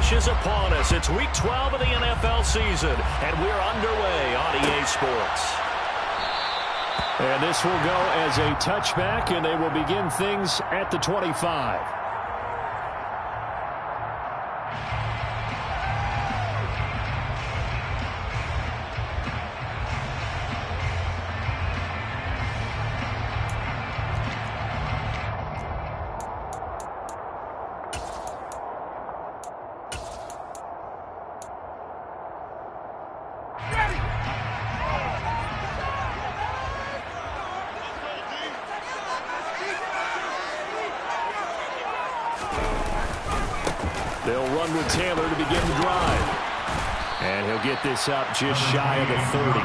rush is upon us. It's Week 12 of the NFL season, and we're underway on EA Sports. And this will go as a touchback, and they will begin things at the 25. They'll run with Taylor to begin the drive. And he'll get this up just shy of the 30.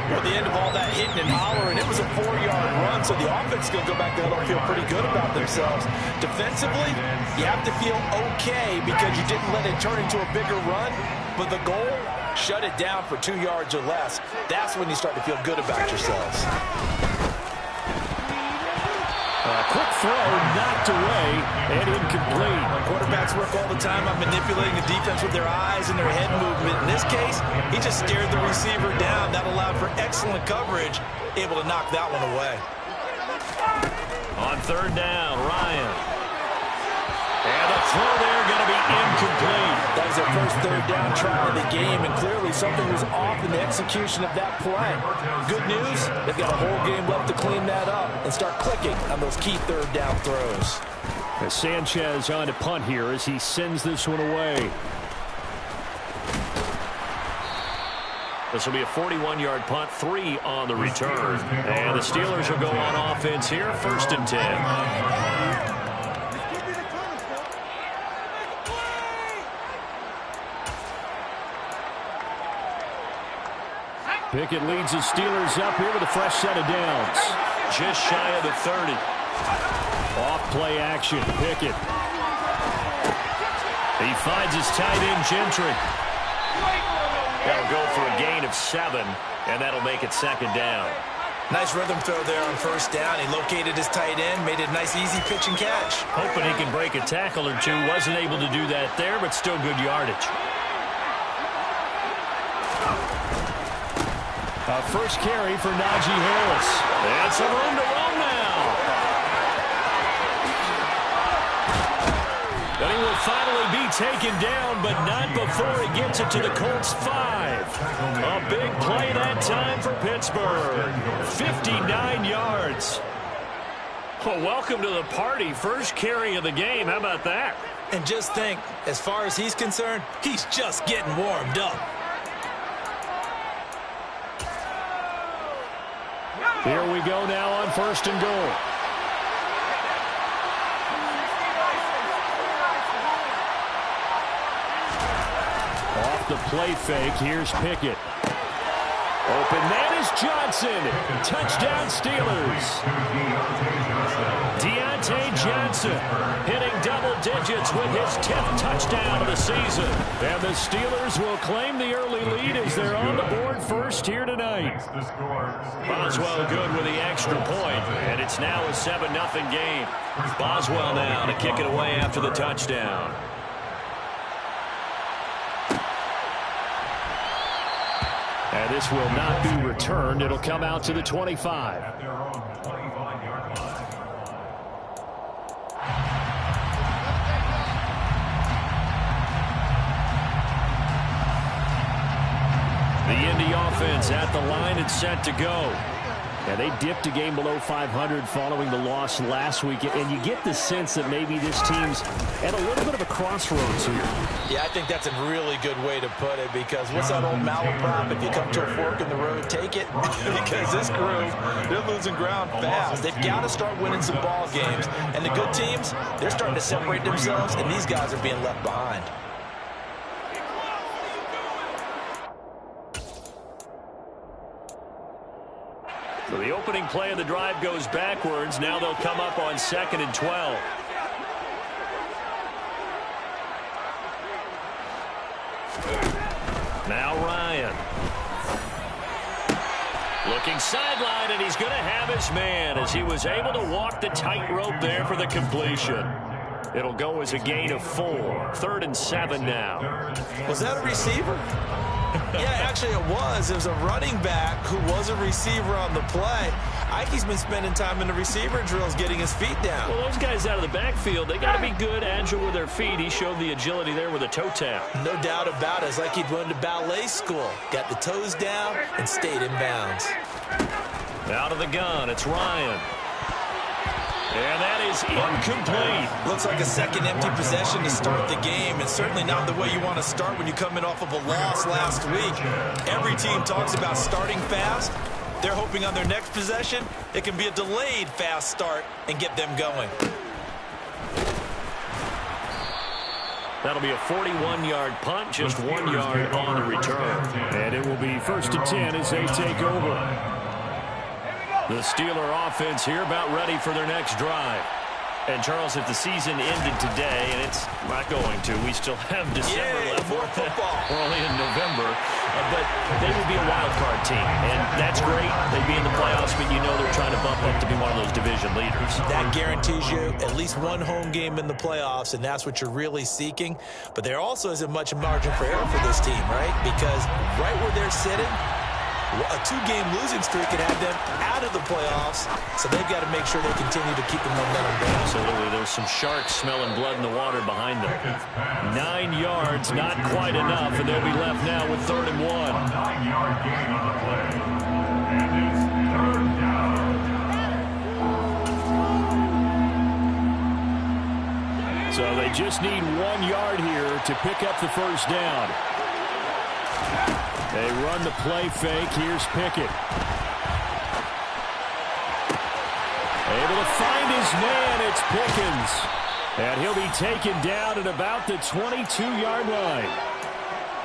At the end of all that hitting and hollering, it was a 4-yard run, so the offense is going to go back there and feel pretty good about themselves. Defensively, you have to feel okay because you didn't let it turn into a bigger run, but the goal, shut it down for 2 yards or less. That's when you start to feel good about yourselves. Quick throw, knocked away, and incomplete. Quarterbacks work all the time on manipulating the defense with their eyes and their head movement. In this case, he just stared the receiver down. That allowed for excellent coverage, able to knock that one away. On third down, Ryan. And the throw there going to be incomplete. That was their first third down try of the game, and clearly something was off in the execution of that play. Good news, they've got a whole game left to clean that up and start clicking on those key third down throws. As Sanchez on to punt here as he sends this one away. This will be a 41-yard punt, 3 on the return. And the Steelers will go on offense here, 1st and 10. Pickett leads the Steelers up here with a fresh set of downs. Just shy of the 30. Off play action, Pickett. He finds his tight end, Gentry. That'll go for a gain of 7, and that'll make it 2nd down. Nice rhythm throw there on 1st down. He located his tight end, made it a nice, easy pitch and catch. Hoping he can break a tackle or two. Wasn't able to do that there, but still good yardage. First carry for Najee Harris. And some room to roam now. And he will finally be taken down, but not before he gets it to the Colts 5. A big play that time for Pittsburgh. 59 yards. Well, welcome to the party. First carry of the game. How about that? And just think, as far as he's concerned, he's just getting warmed up. Here we go now on 1st and goal. Off the play fake, here's Pickett. Open man is Johnson. Touchdown Steelers. Deontay Johnson hitting double digits with his 10th touchdown of the season. And the Steelers will claim the early lead as they're on the board first here tonight. Boswell good with the extra point, and it's now a 7-0 game. Boswell now to kick it away after the touchdown. And this will not be returned. It'll come out to the 25. The Indy offense at the line and set to go. And they dipped a game below 500 following the loss last week. And you get the sense that maybe this team's at a little bit of a crossroads here. Yeah, I think that's a really good way to put it, because what's that old malaprop? If you come to a fork in the road, take it. Because this group, they're losing ground fast. They've got to start winning some ball games. And the good teams, they're starting to separate themselves, and these guys are being left behind. So the opening play of the drive goes backwards. Now they'll come up on 2nd and 12. Now Ryan. Looking sideline, and he's going to have his man as he was able to walk the tightrope there for the completion. It'll go as a gain of 4. 3rd and 7 now. Was that a receiver? Yeah, actually it was. It was a running back who was a receiver on the play. Ike's been spending time in the receiver drills getting his feet down. Well, those guys out of the backfield, they got to be good, agile with their feet. He showed the agility there with a toe tap. No doubt about it. It's like he'd run to ballet school. Got the toes down and stayed in bounds. Out of the gun, it's Ryan. And that is incomplete. Looks like a second empty possession to start the game, and certainly not the way you want to start when you come in off of a loss last week. Every team talks about starting fast. They're hoping on their next possession, it can be a delayed fast start and get them going. That'll be a 41-yard punt, just 1 yard on the return. And it will be 1st and 10 as they take over. The Steeler offense here about ready for their next drive. And, Charles, if the season ended today, and it's not going to, we still have December left. More football. We're only in November. But they would be a wild card team. And that's great. They'd be in the playoffs, but you know they're trying to bump up to be one of those division leaders. That guarantees you at least one home game in the playoffs, and that's what you're really seeking. But there also isn't much margin for error for this team, right? Because right where they're sitting, a 2-game losing streak could have them out of the playoffs, so they've got to make sure they continue to keep the momentum going. Absolutely. There's some sharks smelling blood in the water behind them. 9 yards, not quite enough, and they'll be left now with 3rd and 1. 9-yard gain on the play, and it's 3rd down. So they just need 1 yard here to pick up the 1st down. They run the play fake. Here's Pickett. Able to find his man. It's Pickens. And he'll be taken down at about the 22-yard line.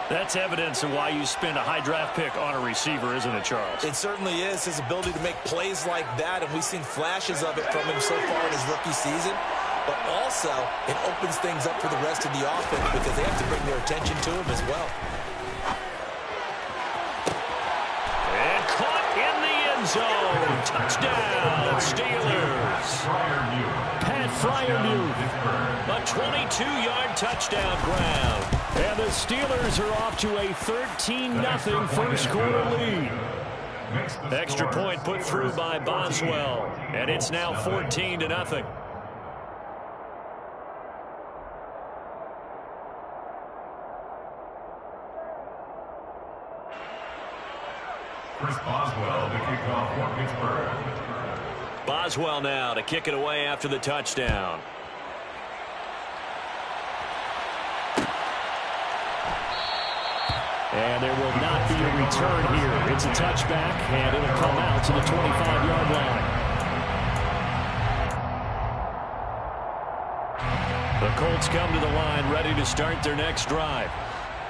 That's evidence of why you spend a high draft pick on a receiver, isn't it, Charles? It certainly is. His ability to make plays like that, and we've seen flashes of it from him so far in his rookie season. But also, it opens things up for the rest of the offense because they have to bring their attention to him as well. Zone. Touchdown, Steelers. Pat Freiermuth. A 22-yard touchdown ground. And the Steelers are off to a 13-0 first quarter lead. Extra point put through by Boswell. And it's now 14-0. Chris Boswell to kick off for Pittsburgh. Boswell now to kick it away after the touchdown. And there will not be a return here. It's a touchback, and it'll come out to the 25-yard line. The Colts come to the line ready to start their next drive.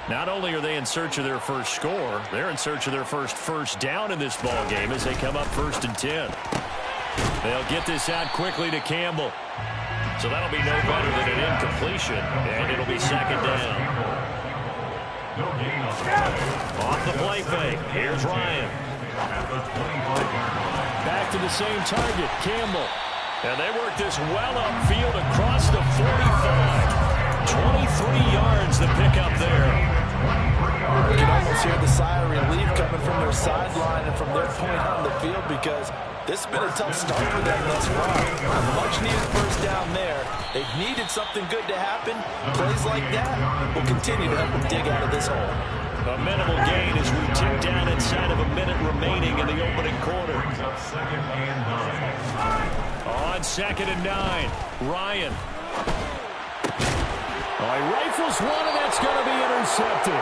Not only are they in search of their first score, they're in search of their first down in this ball game as they come up 1st and 10. They'll get this out quickly to Campbell. So that'll be no better than an incompletion, and it'll be 2nd down. Off the play fake, here's Ryan. Back to the same target, Campbell. And they work this well upfield across the 45. 23 yards to pick up there. You can almost hear the sigh of relief coming from their sideline and from their point on the field because this has been a tough start for them thus far. A much-needed first down there. They've needed something good to happen. Plays like that will continue to help them dig out of this hole. A minimal gain as we tick down inside of a minute remaining in the opening quarter. On 2nd and 9, Ryan. He rifles one, and that's going to be intercepted.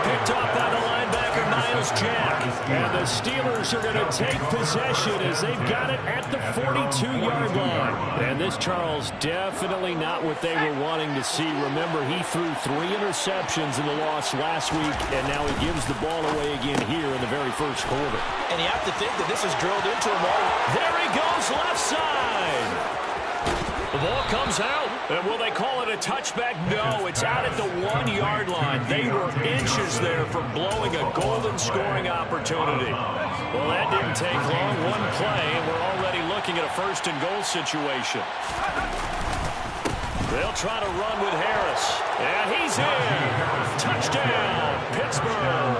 Picked off by the linebacker, Miles Jack. And the Steelers are going to take possession as they've got it at the 42-yard line. And this, Charles, definitely not what they were wanting to see. Remember, he threw 3 interceptions in the loss last week, and now he gives the ball away again here in the very first quarter. And you have to think that this is drilled into him all. There he goes, left side. The ball comes out, and will they call it a touchback? No, it's out at the 1-yard line. They were inches there from blowing a golden scoring opportunity. Well, that didn't take long. One play, and we're already looking at a 1st and goal situation. They'll try to run with Harris. And he's in. Touchdown, Pittsburgh.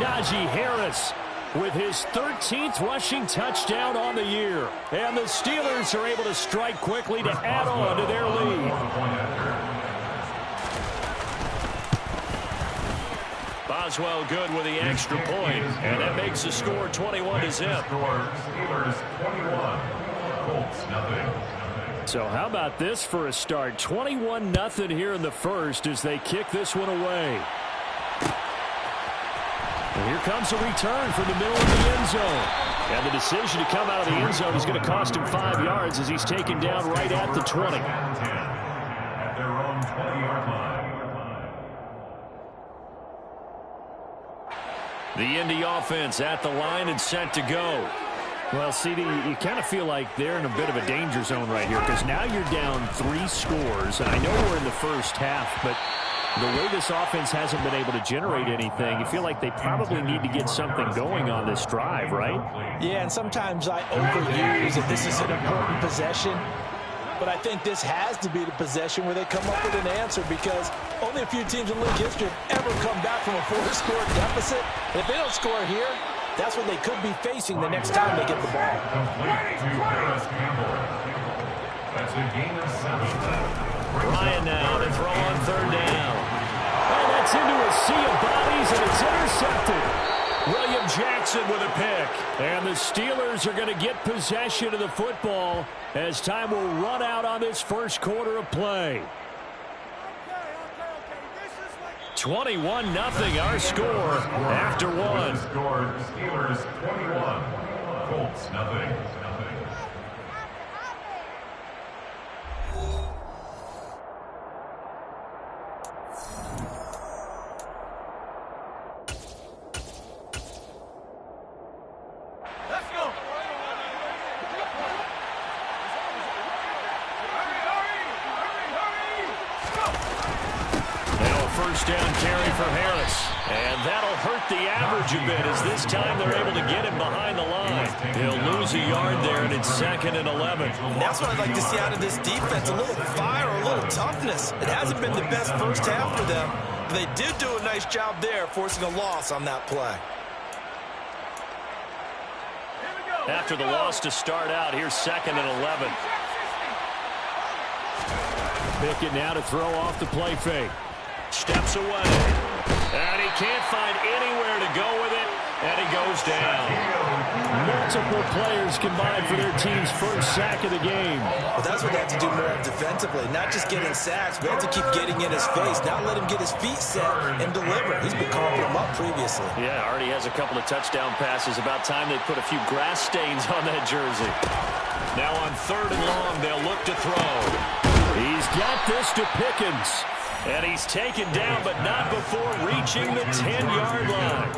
Najee Harris with his 13th rushing touchdown on the year. And the Steelers are able to strike quickly to add on to their lead. Boswell good with the extra point. And that makes the score 21-0. Steelers 21, Colts nothing. So how about this for a start? 21-0 here in the first as they kick this one away. And here comes a return from the middle of the end zone. And the decision to come out of the end zone is going to cost him 5 yards as he's taken down right at the 20. At their own 20-yard line. The Indy offense at the line and set to go. Well, CD, you kind of feel like they're in a bit of a danger zone right here because now you're down 3 scores. And I know we're in the first half, but the way this offense hasn't been able to generate anything, you feel like they probably need to get something going on this drive, right? Yeah, and sometimes I overuse that this is an important possession. But I think this has to be the possession where they come up with an answer because only a few teams in league history have ever come back from a 4-score deficit. And if they don't score here, that's what they could be facing the next time they get the ball. Complete to Harris Campbell. That's a gain of 7. Ryan now to throw on 3rd down. Oh, that's into a sea of bodies, and it's intercepted. William Jackson with a pick. And the Steelers are going to get possession of the football as time will run out on this first quarter of play. 21-0 our score after 1. Steelers 21, Colts nothing. Down carry for Harris. And that'll hurt the average a bit as this time they're able to get him behind the line. He'll lose a yard there, and it's 2nd and 11. And that's what I'd like to see out of this defense, a little fire, a little toughness. It hasn't been the best first half for them, but they did do a nice job there forcing a loss on that play. After the loss to start out, here's 2nd and 11. Pickett now to throw off the play fake. Steps away. And he can't find anywhere to go with it. And he goes down. Multiple players combined for their team's first sack of the game. Well, that's what they have to do more defensively. Not just getting sacks, but have to keep getting in his face. Not let him get his feet set and deliver. He's been calling him up previously. Yeah, already has a couple of touchdown passes. About time they put a few grass stains on that jersey. Now on 3rd and long, they'll look to throw. He's got this to Pickens. And he's taken down, but not before reaching the 10-yard line.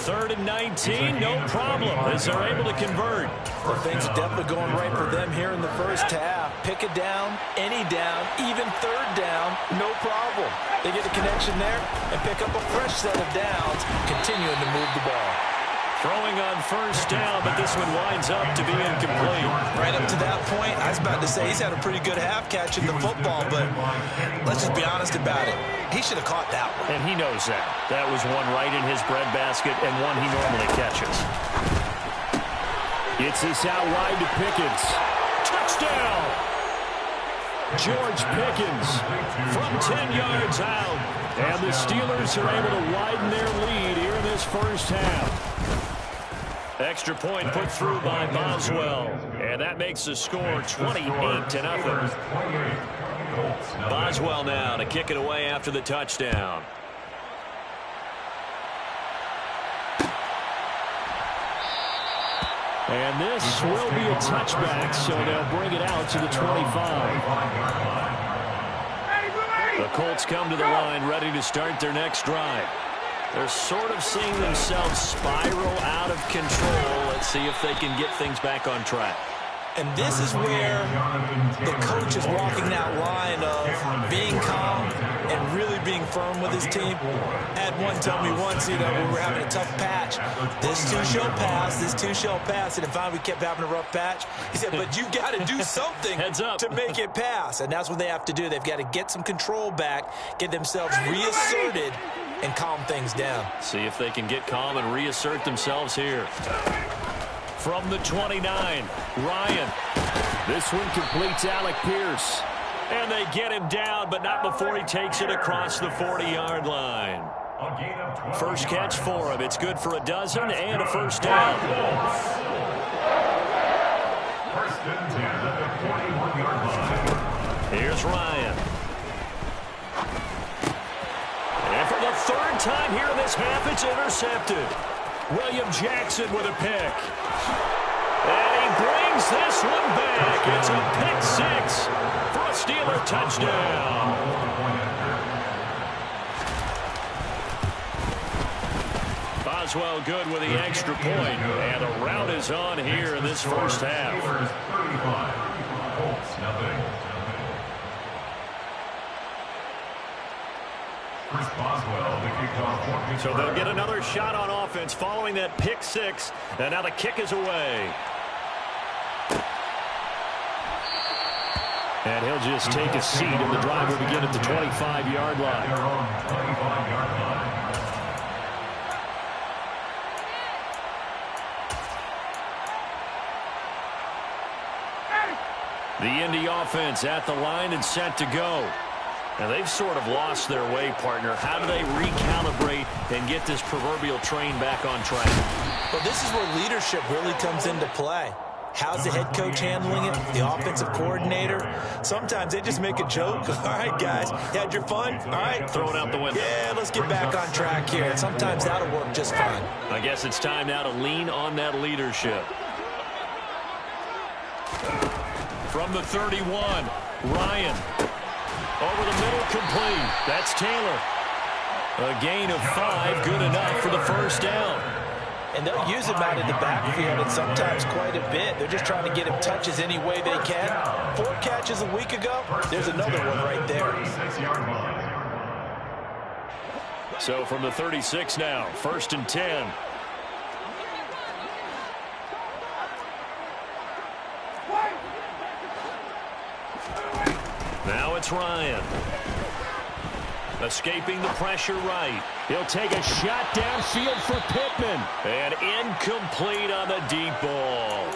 3rd and 19, no problem, as they're able to convert. Well, things are definitely going right for them here in the first half. Pick it down, any down, even 3rd down, no problem. They get a connection there and pick up a fresh set of downs, continuing to move the ball. Throwing on 1st down, but this one winds up to be incomplete. Right up to that point, I was about to say he's had a pretty good half catching the football, but let's just be honest about it. He should have caught that one. And he knows that. That was one right in his breadbasket and one he normally catches. Gets this out wide to Pickens. Touchdown! George Pickens from 10 yards out. And the Steelers are able to widen their lead here in this first half. Extra point put through by Boswell. And that makes the score 28-0. Boswell now to kick it away after the touchdown. And this will be a touchback, so they'll bring it out to the 25. The Colts come to the line ready to start their next drive. They're sort of seeing themselves spiral out of control. Let's see if they can get things back on track. And this is where the coach is walking that line of being calm and really being firm with his team. Had one tell me once, you know, when we were having a tough patch, this too shall pass, this too shall pass. And if we kept having a rough patch, he said, but you got to do something to make it pass. And that's what they have to do. They've got to get some control back, get themselves reasserted, and calm things down. See if they can get calm and reassert themselves here. From the 29, Ryan. This one completes Alec Pierce. And they get him down, but not before he takes it across the 40-yard line. First catch for him. It's good for a dozen and a first down. First and 10 at the 41-yard line. Here's Ryan. And for the third time here in this half, it's intercepted. William Jackson with a pick. And he brings this one back. It's a pick six for a Steeler touchdown. Boswell good with the extra point. And the route is on here in this first half. Colts, nothing. So they'll get another shot on offense following that pick six. And now the kick is away. And he'll just take a seat, and the drive will begin at the 25-yard line. The Indy offense at the line and set to go. Now, they've sort of lost their way, partner. How do they recalibrate and get this proverbial train back on track? Well, this is where leadership really comes into play. How's the head coach handling it? The offensive coordinator? Sometimes they just make a joke. All right, guys, you had your fun? All right. Throw it out the window. Yeah, let's get back on track here. And sometimes that'll work just fine. I guess it's time now to lean on that leadership. From the 31, Ryan. Over the middle, complete. That's Taylor. A gain of 5, good enough for the first down. And they'll use him out in the backfield, and sometimes quite a bit. They're just trying to get him touches any way they can. 4 catches a week ago. There's another one right there. So from the 36 now, first and 10. Now it's Ryan. Escaping the pressure right. He'll take a shot downfield for Pittman. And incomplete on the deep ball.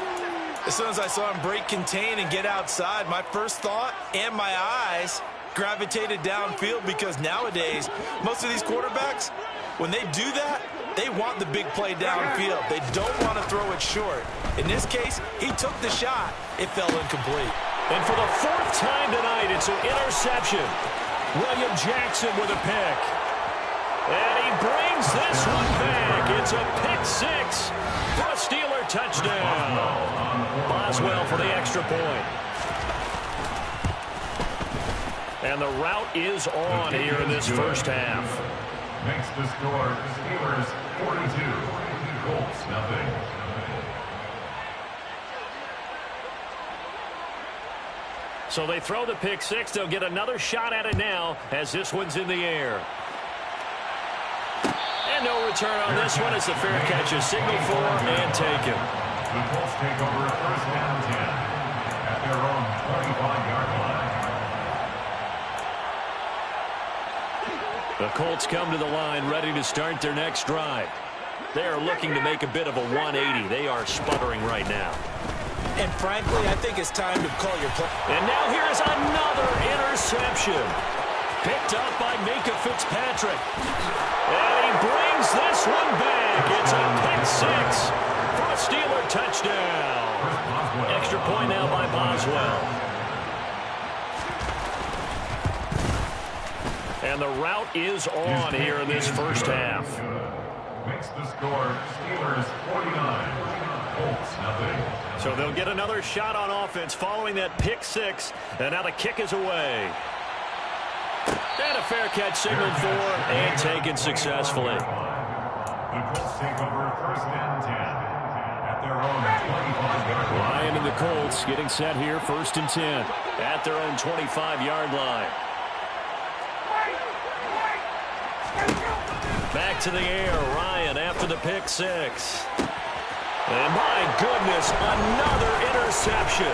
As soon as I saw him break contain and get outside, my first thought and my eyes gravitated downfield, because nowadays, most of these quarterbacks, when they do that, they want the big play downfield. They don't want to throw it short. In this case, he took the shot. It fell incomplete. And for the 4th time tonight, it's an interception. William Jackson with a pick. And he brings this one back. It's a pick six for a Steeler touchdown. Boswell for the extra point. And the route is on here in this first half. Makes the score Steelers 42, Colts nothing. So they throw the pick six. They'll get another shot at it now as this one's in the air. And no return on this one as the fair catch is signaled for and taken. The Colts take over first down 10 at their own 25-yard line. The Colts come to the line ready to start their next drive. They are looking to make a bit of a 180. They are sputtering right now. And frankly, I think it's time to call your play. And now here is another interception. Picked up by Minka Fitzpatrick. And he brings this one back. It's a pick six for a Steeler touchdown. Extra point now by Boswell. And the route is on here in this first half. Makes the score Steelers 49, Colts nothing. So they'll get another shot on offense following that pick six. And now the kick is away. And a fair catch signaled for and taken successfully. The Colts take over first and 10 at their own 25-yard line. Ryan and the Colts getting set here, first and 10 at their own 25-yard line. Back to the air, Ryan after the pick six. And my goodness, another interception.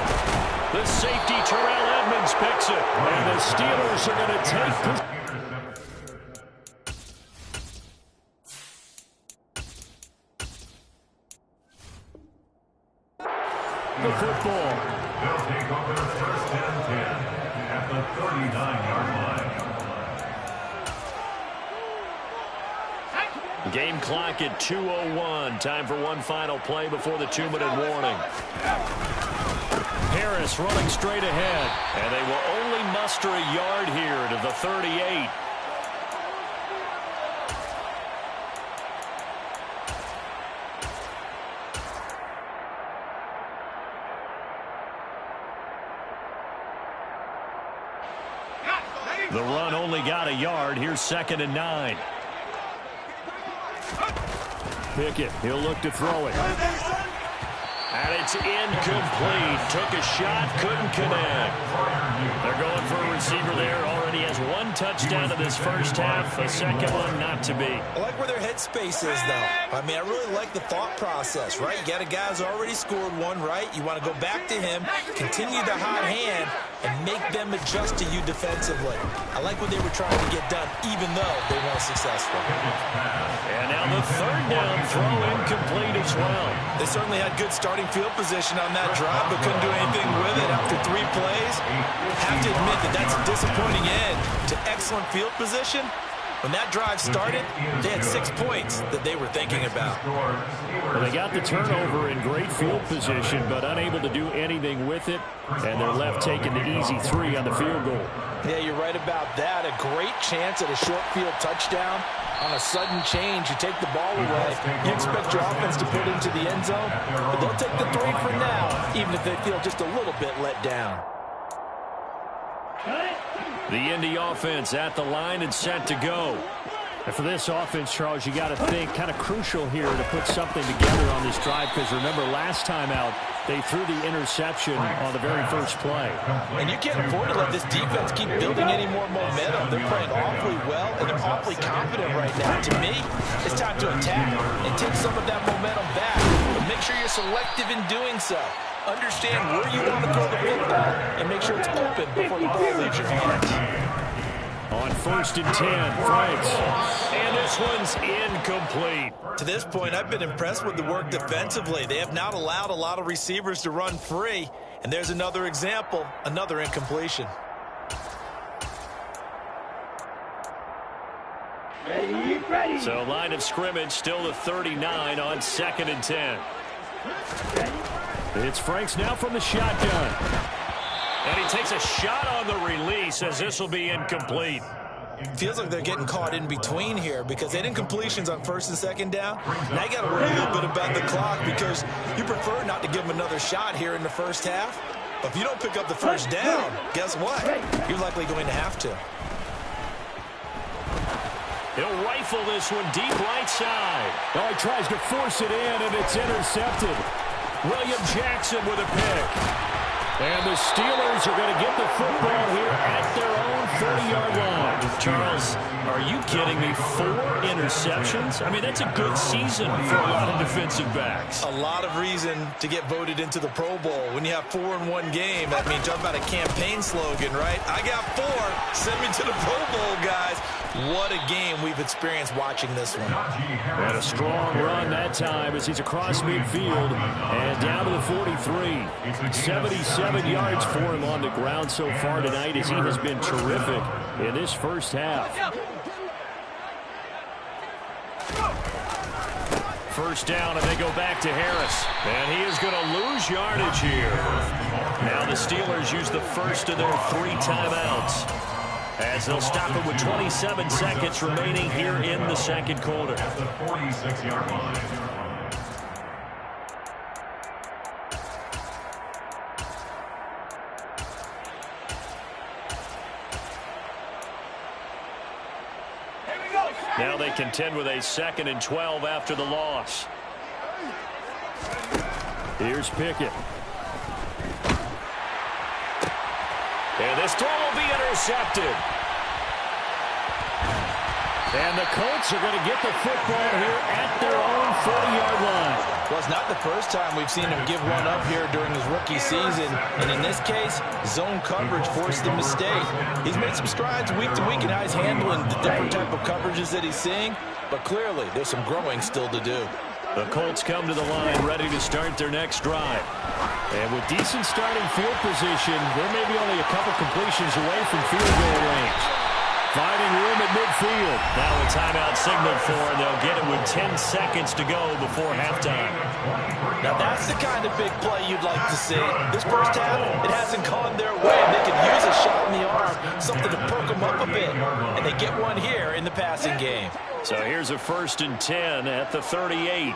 The safety, Terrell Edmonds, picks it. And the Steelers are going to take the football. They'll take over the first and 10 at the 39-yard line. Game clock at 2:01. Time for one final play before the 2-minute warning. Harris running straight ahead. And they will only muster a yard here to the 38. The run only got a yard. Here's 2nd and 9. Pickett, he'll look to throw it. And it's incomplete. Took a shot, couldn't connect. They're going for a receiver there. Already has one touchdown in this first half. A second one not to be. I like where their headspace is, though. I mean, I really like the thought process, right? You got a guy who's already scored one, right? You want to go back to him, continue the hot hand, and make them adjust to you defensively. I like what they were trying to get done, even though they weren't successful. And now the third down throw incomplete as well. They certainly had good starting field position on that drive, but couldn't do anything with it after 3 plays. Have to admit that that's a disappointing end to excellent field position. When that drive started, they had 6 points that they were thinking about. Well, they got the turnover in great field position, but unable to do anything with it, and they're left taking the easy 3 on the field goal. Yeah, you're right about that. A great chance at a short field touchdown. On a sudden change, you take the ball away. You expect your offense to put into the end zone, but they'll take the 3 for now, even if they feel just a little bit let down. The Indy offense at the line and set to go. And for this offense, Charles, you got to think kind of crucial here to put something together on this drive, because remember last time out, they threw the interception on the very first play. And you can't afford to let this defense keep building any more momentum. They're playing awfully well, and they're awfully confident right now. To me, it's time to attack and take some of that momentum back. But make sure you're selective in doing so. Understand where you want to throw the football and make sure it's open before the ball leaves your hands. On 1st and 10, Franks. And this one's incomplete. To this point, I've been impressed with the work defensively. They have not allowed a lot of receivers to run free. And there's another example, another incompletion. So line of scrimmage still the 39 on 2nd and 10. It's Franks now from the shotgun. And he takes a shot on the release as this will be incomplete. Feels like they're getting caught in between here because they had incompletions on 1st and 2nd down. Now you got to worry a little bit about the clock because you prefer not to give them another shot here in the first half. But if you don't pick up the first down, guess what? You're likely going to have to. He'll rifle this one deep right side. Oh, he tries to force it in, and it's intercepted. William Jackson with a pick. And the Steelers are going to get the football here at their own 30-yard line. Charles, are you kidding me? 4 interceptions? I mean, that's a good season for a lot of defensive backs. A lot of reason to get voted into the Pro Bowl. When you have 4 in one game, I mean, talk about a campaign slogan, right? I got 4. Send me to the Pro Bowl, guys. What a game we've experienced watching this one. And a strong run that time as he's across midfield and down to the 43. 77 yards for him on the ground so far tonight as he has been terrific in this first half. First down, and they go back to Harris. And he is going to lose yardage here. Now the Steelers use the first of their 3 timeouts, as they'll stop it with 27 seconds remaining here in the second quarter. At the 46-yard line. Now they contend with a 2nd and 12 after the loss. Here's Pickett. And this throw will be intercepted. And the Colts are going to get the football here at their own 40-yard line. Well, it's not the first time we've seen him give one up here during his rookie season. And in this case, zone coverage forced the mistake. He's made some strides week to week in how he's handling the different type of coverages that he's seeing. But clearly, there's some growing still to do. The Colts come to the line ready to start their next drive. And with decent starting field position, they're maybe only a couple completions away from field goal range. Finding room at midfield. Now a timeout signaled for, and they'll get it with 10 seconds to go before halftime. Now that's the kind of big play you'd like to see. This first half, it hasn't gone their way. They could use a shot in the arm, something to perk them up a bit. And they get one here in the passing game. So here's a 1st and 10 at the 38.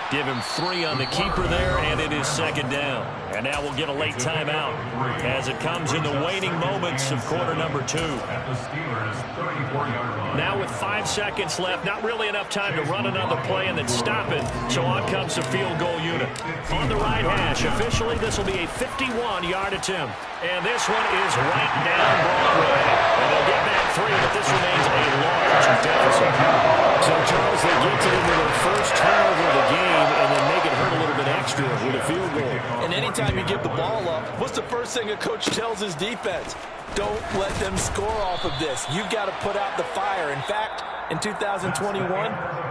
Give him 3 on the keeper there, and it is 2nd down. And now we'll get a late timeout as it comes in the waning moments of quarter number 2. Now with 5 seconds left, not really enough time to run another play and then stop it. So on comes the field goal unit. On the right hash, officially this will be a 51-yard attempt. And this one is right down Broadway. And they'll get back 3, but this remains a large deficit. So, Charles, they get to their first turnover of the game and then make it hurt a little bit extra with a field goal. And anytime you give the ball up, what's the first thing a coach tells his defense? Don't let them score off of this. You've got to put out the fire. In fact, in 2021,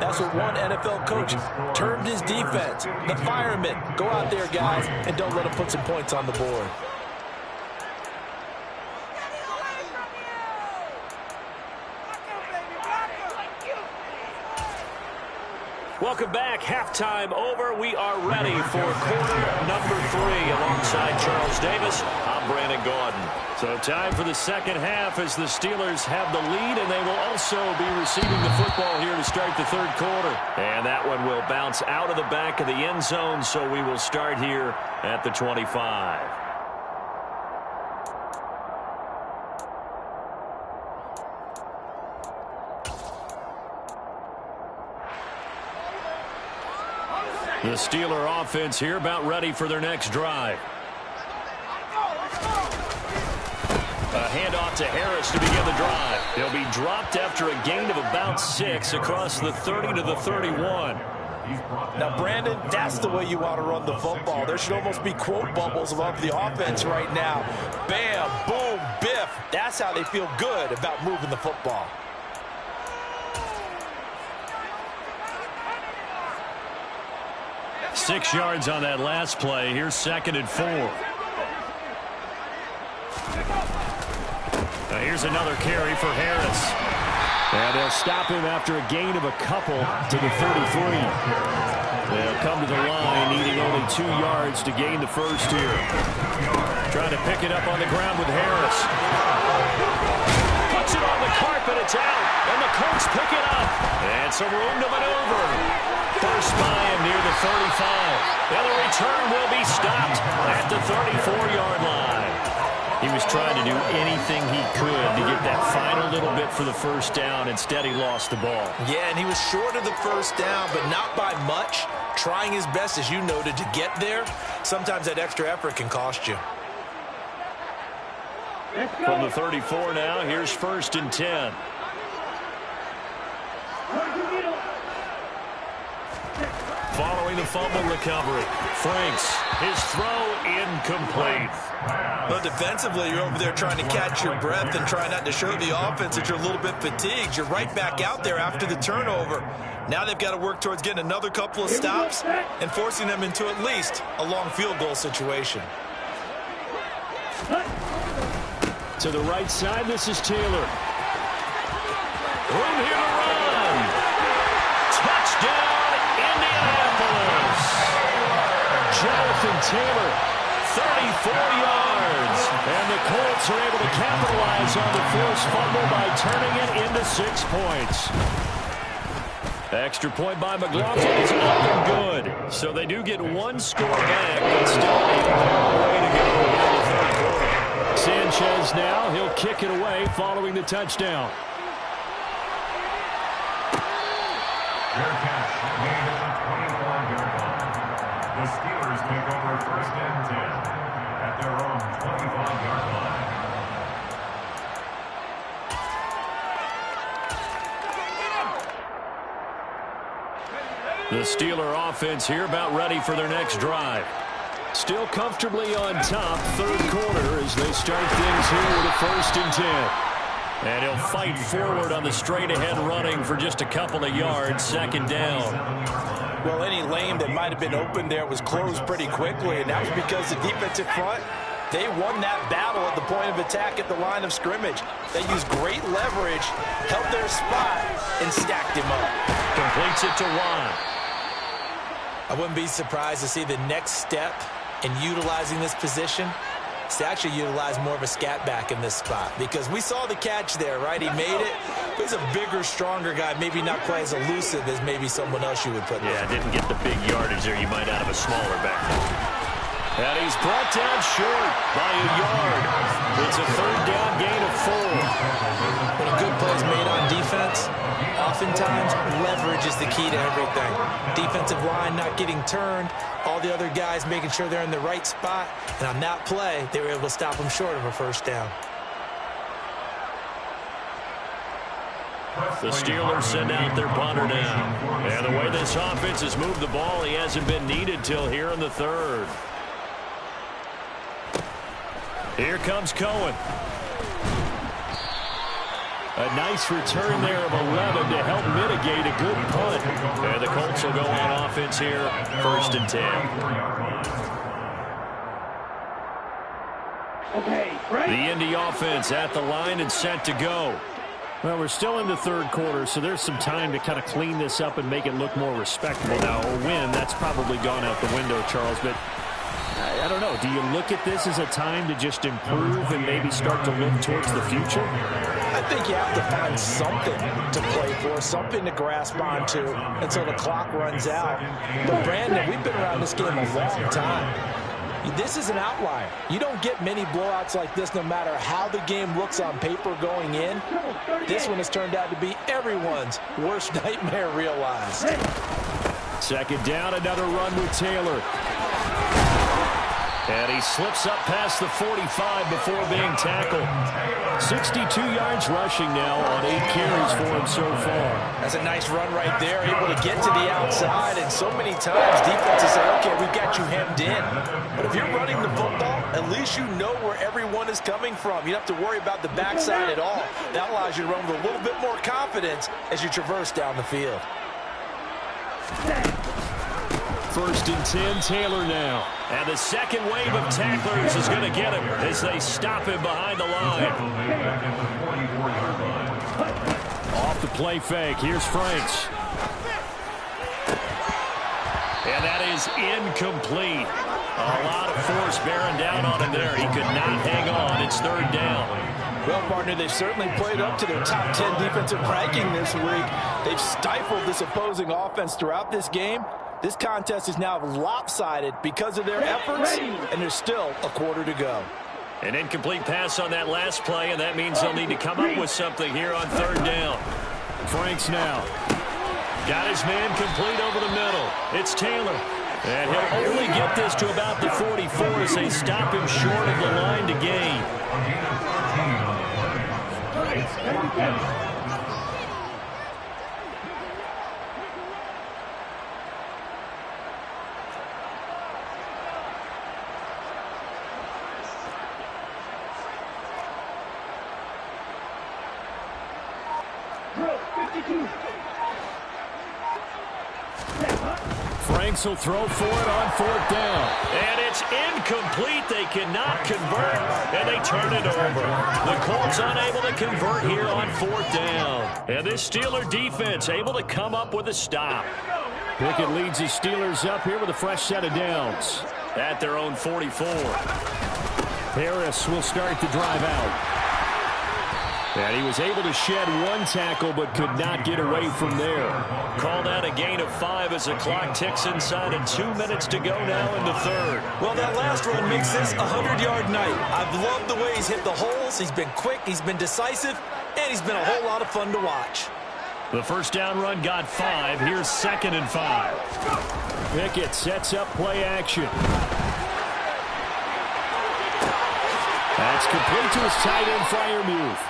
that's what one NFL coach termed his defense. The firemen. Go out there, guys, and don't let them put some points on the board. Welcome back. Halftime over. We are ready for quarter number 3 alongside Charles Davis. I'm Brandon Gaudin. So time for the second half as the Steelers have the lead, and they will also be receiving the football here to start the third quarter. And that one will bounce out of the back of the end zone, so we will start here at the 25. The Steeler offense here about ready for their next drive. A handoff to Harris to begin the drive. He'll be dropped after a gain of about 6 across the 30 to the 31. Now, Brandon, that's the way you want to run the football. There should almost be quote bubbles above the offense right now. Bam, boom, biff. That's how they feel good about moving the football. Six yards on that last play. Here's 2nd and 4. Here's another carry for Harris. And they'll stop him after a gain of a couple to the 33. They'll come to the line needing only 2 yards to gain the first here. Trying to pick it up on the ground with Harris. Puts it on the carpet. It's out. And the Colts pick it up. And some room to maneuver. First by him near the 35. And the return will be stopped at the 34-yard line. He was trying to do anything he could to get that final little bit for the first down. Instead, he lost the ball. Yeah, and he was short of the first down, but not by much. Trying his best, as you noted, to get there. Sometimes that extra effort can cost you. From the 34 now, here's 1st and 10. Following the fumble recovery, Franks, his throw incomplete. Well, defensively, you're over there trying to catch your breath and try not to show the offense that you're a little bit fatigued. You're right back out there after the turnover. Now they've got to work towards getting another couple of stops and forcing them into at least a long field goal situation. To the right side, this is Taylor. Room here to run. Touchdown, Indianapolis. Jonathan Taylor, 34 yards. And the Colts are able to capitalize on the forced fumble by turning it into 6 points. Extra point by McLaughlin is up and good. So they do get 1 score back, but still a long way to go in the third quarter. Sanchez now kick it away following the touchdown. Fair catch made at the 24-yard line. The Steelers take over 1st and 10 at their own 25-yard line. The Steeler offense here about ready for their next drive. Still comfortably on top, third quarter as they start things here with a 1st and 10. And he'll fight forward on the straight-ahead running for just a couple of yards, 2nd down. Well, any lane that might have been open there was closed pretty quickly, and that was because the defensive front, they won that battle at the point of attack at the line of scrimmage. They used great leverage, held their spot, and stacked him up. Completes it to Juan. I wouldn't be surprised to see the next step in utilizing this position is to actually utilize more of a scat back in this spot, because we saw the catch there, right? He made it. He's a bigger, stronger guy, maybe not quite as elusive as maybe someone else you would put there. Yeah, didn't get the big yardage there you might out of a smaller back. And he's brought down short by a yard. It's a 3rd down gain of 4. When a good play is made on defense, oftentimes leverage is the key to everything. Defensive line not getting turned, all the other guys making sure they're in the right spot, and on that play, they were able to stop them short of a 1st down. The Steelers send out their punter now. And the way this offense has moved the ball, he hasn't been needed till here in the 3rd. Here comes Cohen. A nice return there of 11 to help mitigate a good punt. And the Colts will go on offense here, 1st and 10. The Indy offense at the line and set to go. Well, we're still in the 3rd quarter, so there's some time to kind of clean this up and make it look more respectable. Now, a win, that's probably gone out the window, Charles, but I don't know. Do you look at this as a time to just improve and maybe start to look towards the future? I think you have to find something to play for, something to grasp onto until the clock runs out. But, Brandon, we've been around this game a long time. This is an outlier. You don't get many blowouts like this no matter how the game looks on paper going in. This one has turned out to be everyone's worst nightmare realized. 2nd down, another run with Taylor. And he slips up past the 45 before being tackled. 62 yards rushing now on 8 carries for him so far. That's a nice run right there, able to get to the outside. And so many times defenses say, okay, we've got you hemmed in. But if you're running the football, at least you know where everyone is coming from. You don't have to worry about the backside at all. That allows you to run with a little bit more confidence as you traverse down the field. 1st and 10, Taylor now. And the second wave of tacklers is going to get him as they stop him behind the line. Off the play fake, here's Franks. And that is incomplete. A lot of force bearing down on him there. He could not hang on. It's 3rd down. Well, partner, they've certainly played up to their top 10 defensive ranking this week. They've stifled this opposing offense throughout this game. This contest is now lopsided because of their efforts, and there's still a quarter to go. An incomplete pass on that last play, and that means they'll need to come up with something here on 3rd down. Franks now. Got his man complete over the middle. It's Taylor. And he'll only get this to about the 44 as they stop him short of the line to gain. Franks will throw for it on 4th down. And it's incomplete. They cannot convert, and they turn it over. The Colts unable to convert here on 4th down. And this Steeler defense able to come up with a stop. Pickett leads his Steelers up here with a fresh set of downs at their own 44. Harris will start the drive out. And he was able to shed one tackle but could not get away from there. Called out a gain of 5 as the clock ticks inside and 2 minutes to go now in the third. Well, that last run makes this a 100-yard night. I've loved the way he's hit the holes. He's been quick, he's been decisive, and he's been a whole lot of fun to watch. The first down run got 5. Here's 2nd and 5. Pickett sets up play action. That's complete to his tight end, Freiermuth.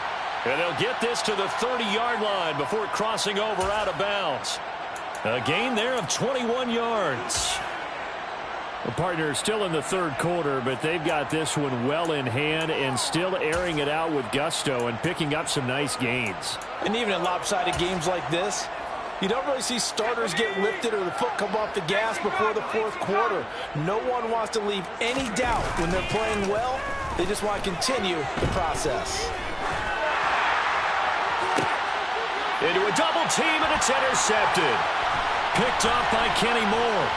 And they'll get this to the 30-yard line before crossing over out of bounds. A gain there of 21 yards. The partner is still in the third quarter, but they've got this one well in hand and still airing it out with gusto and picking up some nice gains. And even in lopsided games like this, you don't really see starters get lifted or the foot come off the gas before the fourth quarter. No one wants to leave any doubt when they're playing well. They just want to continue the process. Into a double team, and it's intercepted. Picked off by Kenny Moore.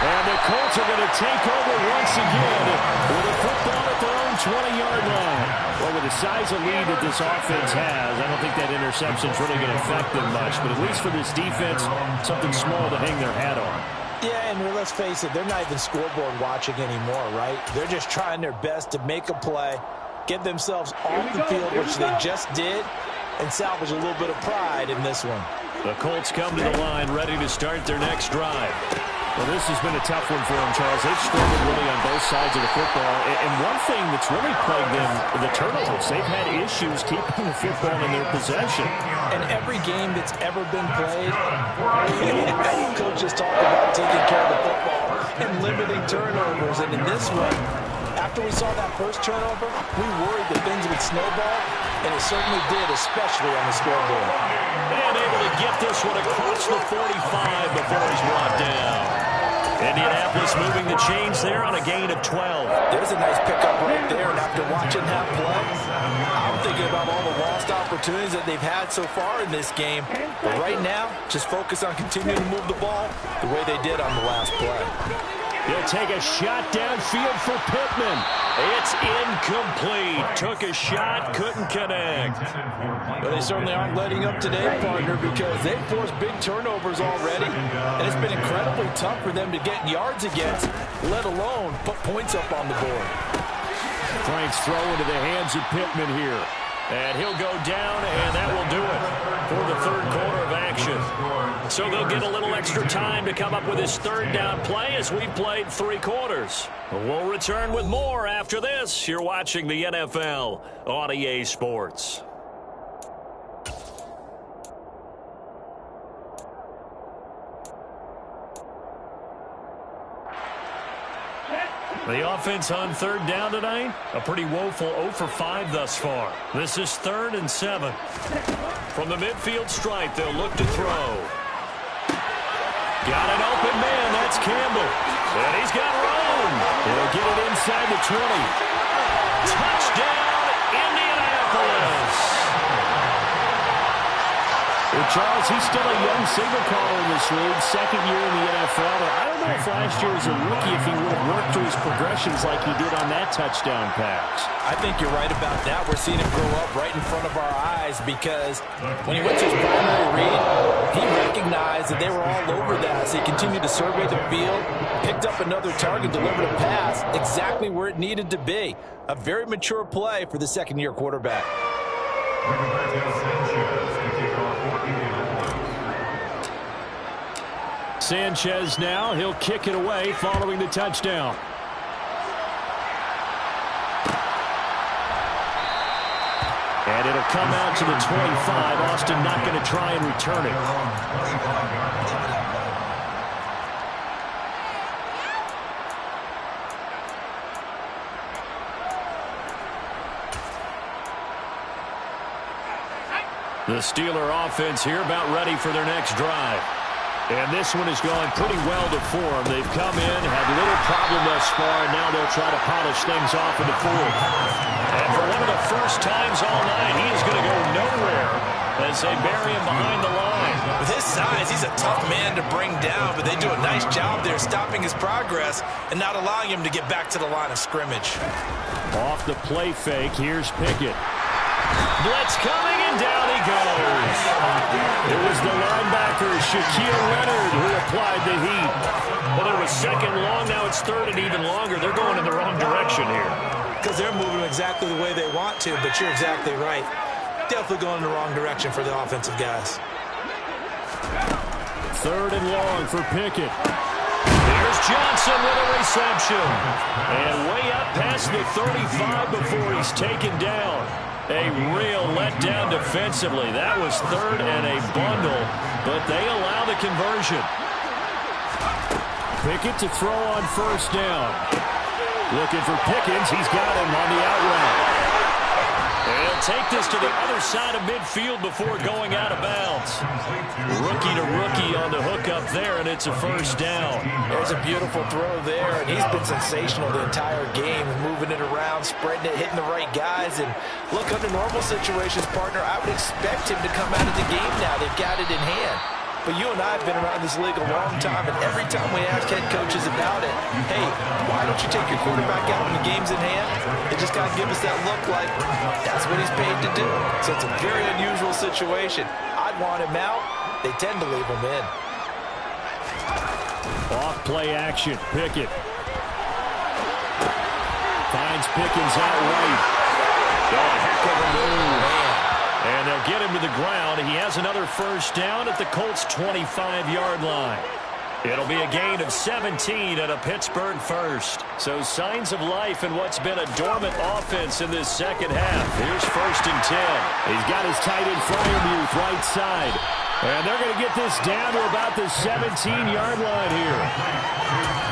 And the Colts are going to take over once again with a football at their own 20-yard line. Well, with the size of lead that this offense has, I don't think that interception is really going to affect them much. But at least for this defense, something small to hang their hat on. Yeah, and let's face it, they're not even scoreboard watching anymore, right? They're just trying their best to make a play, get themselves off the field, which they just did, and salvage a little bit of pride in this one. The Colts come to the line ready to start their next drive. Well, this has been a tough one for them, Charles. They've struggled really on both sides of the football. And one thing that's really plagued them, the turnovers. They've had issues keeping the football in their possession. And every game that's ever been played, coaches talk about taking care of the football and limiting turnovers. And in this one, after we saw that first turnover, we worried that things would snowball, and it certainly did, especially on the scoreboard. And able to get this one across the 45 before he's brought down. Indianapolis moving the chains there on a gain of 12. There's a nice pickup right there, and after watching that play, I'm thinking about all the lost opportunities that they've had so far in this game. But right now, just focus on continuing to move the ball the way they did on the last play. He'll take a shot downfield for Pittman. It's incomplete. Took a shot, couldn't connect. But they certainly aren't letting up today, partner, because they've forced big turnovers already, and it's been incredibly tough for them to get yards against, let alone put points up on the board. Frank's throw into the hands of Pittman here. And he'll go down, and that will do it for the third quarter of action. So they'll get a little extra time to come up with his third down play as we've played 3 quarters. We'll return with more after this. You're watching the NFL on EA Sports. The offense on third down tonight, a pretty woeful 0 for 5 thus far. This is 3rd and 7. From the midfield stripe, they'll look to throw. Got an open man, that's Campbell. And he's got room. He'll get it inside the 20. Touchdown, Indianapolis. Well, Charles, he's still a young signal caller in this league, 2nd year in the NFL. I don't know if last year as a rookie, if he would have worked through his progressions like he did on that touchdown pass. I think you're right about that. We're seeing him grow up right in front of our eyes because when he went to his primary read, he recognized that they were all over that. So he continued to survey the field, picked up another target, delivered a pass exactly where it needed to be. A very mature play for the 2nd-year quarterback. Sanchez now, he'll kick it away following the touchdown. And it'll come out to the 25. Austin not going to try and return it. The Steeler offense here about ready for their next drive. And this one is going pretty well to form. They've come in, had little problem thus far, and now they'll try to polish things off in the 4th. And for one of the first times all night, he is going to go nowhere as they bury him behind the line. With his size, he's a tough man to bring down, but they do a nice job there stopping his progress and not allowing him to get back to the line of scrimmage. Off the play fake, here's Pickett. Blitz coming, and down he goes. It was the linebacker, Shaquille Leonard, who applied the heat. Well, it was second long, now it's third and even longer. They're going in the wrong direction here. Because they're moving exactly the way they want to, but you're exactly right. Definitely going in the wrong direction for the offensive guys. Third and long for Pickett. Here's Johnson with a reception. And way up past the 35 before he's taken down. A real letdown defensively. That was third and a bundle, but they allow the conversion. Pickett to throw on first down. Looking for Pickens. He's got him on the out route. They'll take this to the other side of midfield before going out of bounds. Rookie to rookie on the hook up there, and it's a first down. There's a beautiful throw there, and he's been sensational the entire game, moving it around, spreading it, hitting the right guys. And look, under normal situations, partner, I would expect him to come out of the game now. They've got it in hand. But you and I have been around this league a long time, and every time we ask head coaches about it, hey, why don't you take your quarterback out when the game's in hand? They just got to give us that look like that's what he's paid to do. So it's a very unusual situation. I'd want him out. They tend to leave him in. Off play action, Pickett. Finds Pickens out right. A heck of a move. And they'll get him to the ground. He has another first down at the Colts' 25-yard line. It'll be a gain of 17 and a Pittsburgh first. So signs of life in what's been a dormant offense in this second half. Here's first and 10. He's got his tight end Freiermuth right side. And they're going to get this down to about the 17-yard line here.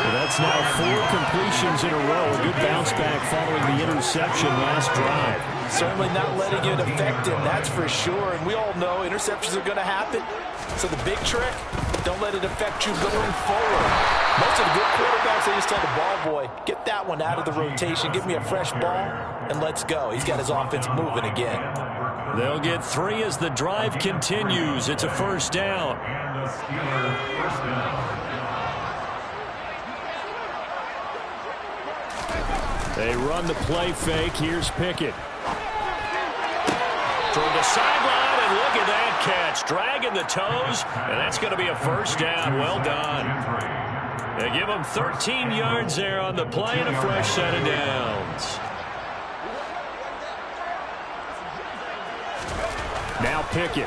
Well, that's now 4 completions in a row. A good bounce back following the interception last drive. Certainly not letting it affect him, that's for sure. And we all know interceptions are going to happen. So the big trick, don't let it affect you going forward. Most of the good quarterbacks, they just tell the ball boy, get that one out of the rotation, give me a fresh ball, and let's go. He's got his offense moving again. They'll get 3 as the drive continues. It's a first down. And the Steelers first down. They run the play fake. Here's Pickett. Toward the sideline, and look at that catch. Dragging the toes, and that's going to be a first down. Well done. They give him 13 yards there on the play and a fresh set of downs. Now Pickett.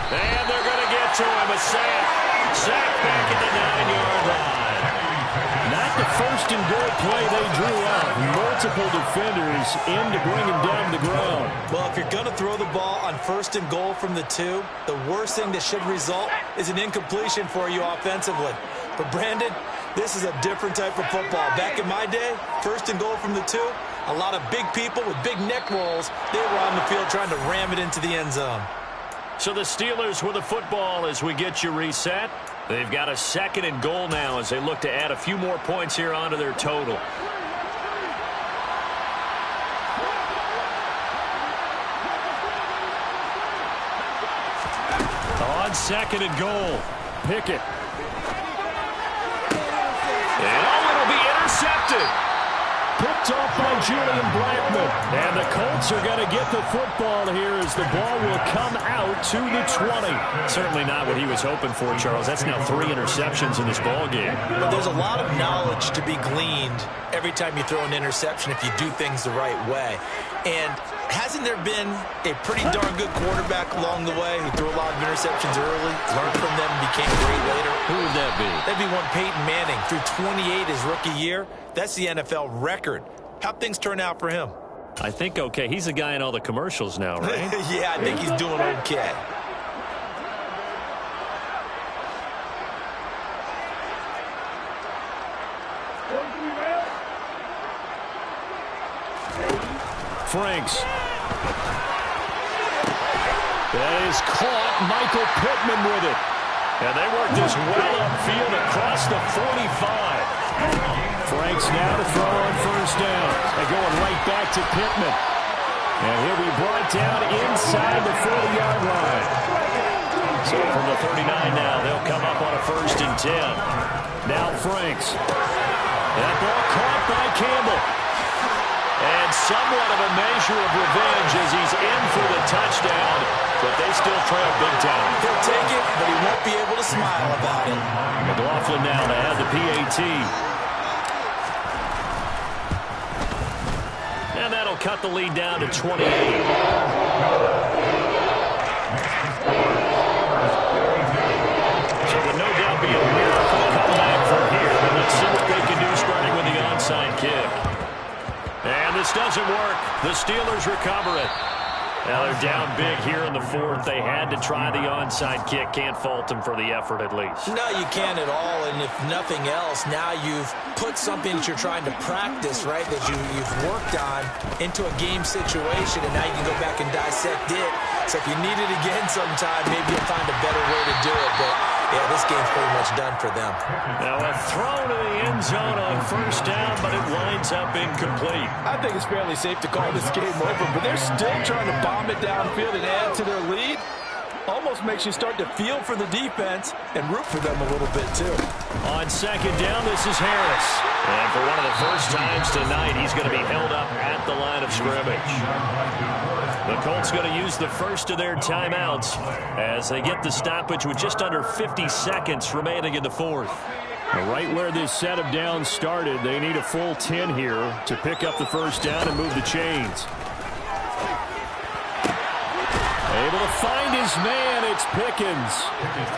And they're going to get to him. A sack. Sack back at the 9-yard line. Not the first and goal play they drew up. Multiple defenders in to bring him down to the ground. Well, if you're going to throw the ball on first and goal from the 2, the worst thing that should result is an incompletion for you offensively. But Brandon, this is a different type of football. Back in my day, first and goal from the 2, a lot of big people with big neck rolls, they were on the field trying to ram it into the end zone. So the Steelers with the football as we get you reset. They've got a second and goal now as they look to add a few more points here onto their total. On second and goal, Pickett. And it'll be intercepted. Picked off by Julian Blackmon. And the Colts are going to get the football here as the ball will come out to the 20. Certainly not what he was hoping for, Charles. That's now 3 interceptions in this ball game. Well, there's a lot of knowledge to be gleaned every time you throw an interception if you do things the right way. And hasn't there been a pretty darn good quarterback along the way who threw a lot of interceptions early, learned from them, and became great later? Who would that be? That'd be one Peyton Manning. Threw 28 his rookie year. That's the NFL record. How'd things turn out for him? I think okay. He's the guy in all the commercials now, right? Yeah, I think he's doing okay. Franks. That is caught. Michael Pittman with it. And they work this well upfield across the 45. Franks now to throw on first down. They're going right back to Pittman. And he'll be brought down inside the 40-yard line. So from the 39 now, they'll come up on a 1st and 10. Now Franks. That ball caught by Campbell. And somewhat of a measure of revenge as he's in for the touchdown, but they still trail big time. He'll take it, but he won't be able to smile about it. McLaughlin now to add the PAT. And that'll cut the lead down to 28. So would no doubt be a miracle comeback from here. But let's see what they can do starting with the onside kick. And this doesn't work. The Steelers recover it. Now they're down big here in the 4th. They had to try the onside kick. Can't fault them for the effort at least. No, you can't at all. And if nothing else, now you've put something that you're trying to practice, right, that you've worked on into a game situation, and now you can go back and dissect it. So if you need it again sometime, maybe you'll find a better way to do it. But, yeah, this game's pretty much done for them. Now a throw to the end zone on 1st down, but it winds up incomplete. I think it's fairly safe to call this game over, but they're still trying to bomb it downfield and add to their lead. Almost makes you start to feel for the defense and root for them a little bit, too. On 2nd down, this is Harris. And for one of the first times tonight, he's going to be held up at the line of scrimmage. The Colts going to use the first of their timeouts as they get the stoppage with just under 50 seconds remaining in the 4th. Right where this set of downs started, they need a full 10 here to pick up the 1st down and move the chains. Able to find his man, it's Pickens.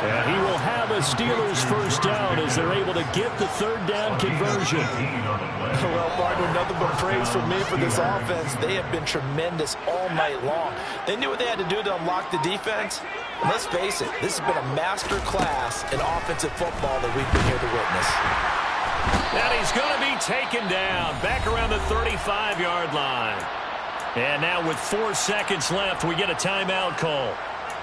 And he will have a Steelers 1st down as they're able to get the 3rd down conversion. Well, partner, nothing but praise from me for this offense. They have been tremendous all night long. They knew what they had to do to unlock the defense. And let's face it, this has been a master class in offensive football that we've been here to witness. And he's going to be taken down back around the 35-yard line. And now with 4 seconds left, we get a timeout call.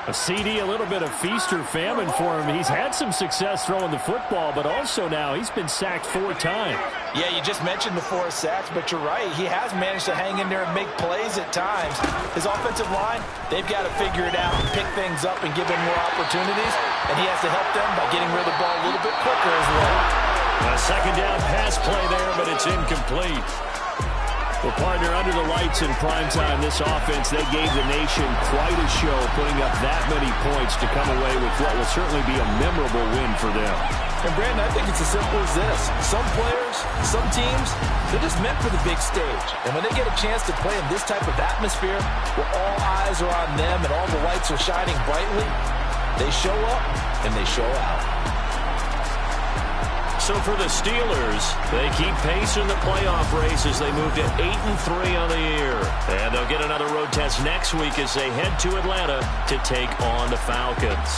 A CD, a little bit of feast or famine for him. He's had some success throwing the football, but also now he's been sacked 4 times. Yeah, you just mentioned the 4 sacks, but you're right. He has managed to hang in there and make plays at times. His offensive line, they've got to figure it out and pick things up and give him more opportunities, and he has to help them by getting rid of the ball a little bit quicker as well. A 2nd down pass play there, but it's incomplete. Well, partner, under the lights in primetime, this offense, they gave the nation quite a show, putting up that many points to come away with what will certainly be a memorable win for them. And, Brandon, I think it's as simple as this. Some players, some teams, they're just meant for the big stage. And when they get a chance to play in this type of atmosphere where all eyes are on them and all the lights are shining brightly, they show up and they show out. So for the Steelers, they keep pace in the playoff race as they move to 8-3 on the year. And they'll get another road test next week as they head to Atlanta to take on the Falcons.